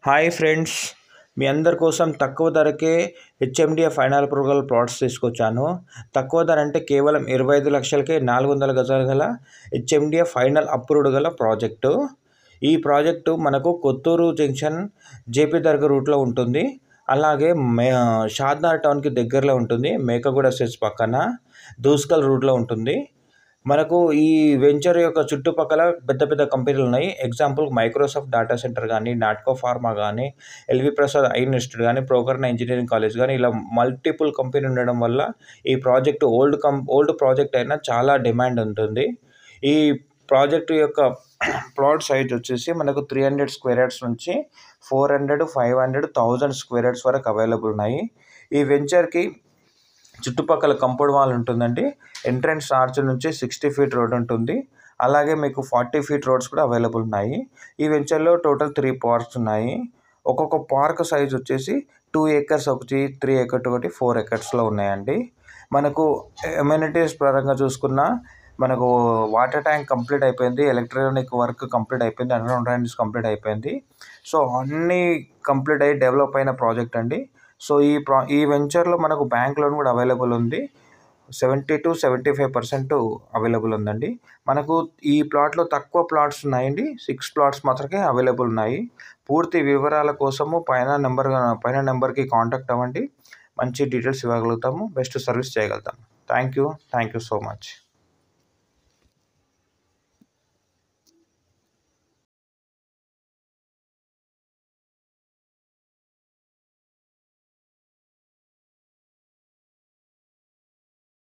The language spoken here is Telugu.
హాయ్ ఫ్రెండ్స్, మీ అందరి కోసం తక్కువ ధరకే హెచ్ఎండిఏ ఫైనల్ అప్రూవల్ ప్లాట్స్ తీసుకొచ్చాను. తక్కువ ధర అంటే కేవలం 25 లక్షలకే 400 గజాలు గల హెచ్ఎండిఏ ఫైనల్ అప్రూవ్డ్ గల ప్రాజెక్టు. ఈ ప్రాజెక్టు మనకు కొత్తూరు జంక్షన్ జేపీ దర్గా రూట్లో ఉంటుంది. అలాగే షాద్నగర్ టౌన్కి దగ్గరలో ఉంటుంది. మేకగూడ సెస్ పక్కన దూస్కల్ రూట్లో ఉంటుంది. మనకు ఈ వెంచర్ యొక్క చుట్టుపక్కల పెద్ద పెద్ద కంపెనీలు ఉన్నాయి. ఎగ్జాంపుల్ మైక్రోసాఫ్ట్ డేటా సెంటర్ కానీ, నాట్కో ఫార్మా కానీ, ఎల్వి ప్రసాద్ ఐ ఇన్స్టిట్యూట్ కానీ, ప్రోకర్ణ ఇంజనీరింగ్ కాలేజ్ కానీ, ఇలా మల్టిపుల్ కంపెనీ ఉండడం వల్ల ఈ ప్రాజెక్టు ఓల్డ్ ప్రాజెక్ట్ అయినా చాలా డిమాండ్ ఉంటుంది. ఈ ప్రాజెక్టు యొక్క ప్లాట్ సైజ్ వచ్చేసి మనకు 300 స్క్వేర్ యార్డ్స్ నుంచి 400, 500, 1000 స్క్వేర్ యార్డ్స్ వరకు అవైలబుల్ ఉన్నాయి. ఈ వెంచర్కి చుట్టుపక్కల కంపౌండ్ వాల్ ఉంటుందండి. ఎంట్రన్స్ ఆర్చ్ నుంచి 60 ఫీట్ రోడ్ ఉంటుంది. అలాగే మీకు 40 ఫీట్ రోడ్స్ కూడా అవైలబుల్ ఉన్నాయి. ఈ వెంచర్లో టోటల్ 3 పార్క్స్ ఉన్నాయి. ఒక్కొక్క పార్క్ సైజ్ వచ్చేసి 2 acres ఒకటి, 3 acres ఒకటి, 4 acresలో ఉన్నాయండి. మనకు ఎమ్యూనిటీస్ పరంగా చూసుకున్న మనకు వాటర్ ట్యాంక్ కంప్లీట్ అయిపోయింది, ఎలక్ట్రానిక్ వర్క్ కంప్లీట్ అయిపోయింది, అండర్గ్రౌండ్ డ్రైనేజ్ కంప్లీట్ అయిపోయింది. సో అన్నీ కంప్లీట్ అయ్యి డెవలప్ అయిన ప్రాజెక్ట్ అండి. సో ఈ వెంచర్లో మనకు బ్యాంక్ లోన్ కూడా అవైలబుల్ ఉంది. 70 to 75% అవైలబుల్ ఉందండి. మనకు ఈ ప్లాట్లో తక్కువ ప్లాట్స్ ఉన్నాయండి. 6 ప్లాట్స్ మాత్రమే అవైలబుల్ ఉన్నాయి. పూర్తి వివరాల కోసము పైన నెంబర్కి కాంటాక్ట్ అవ్వండి. మంచి డీటెయిల్స్ ఇవ్వగలుగుతాము, బెస్ట్ సర్వీస్ చేయగలుగుతాము. Thank you so much.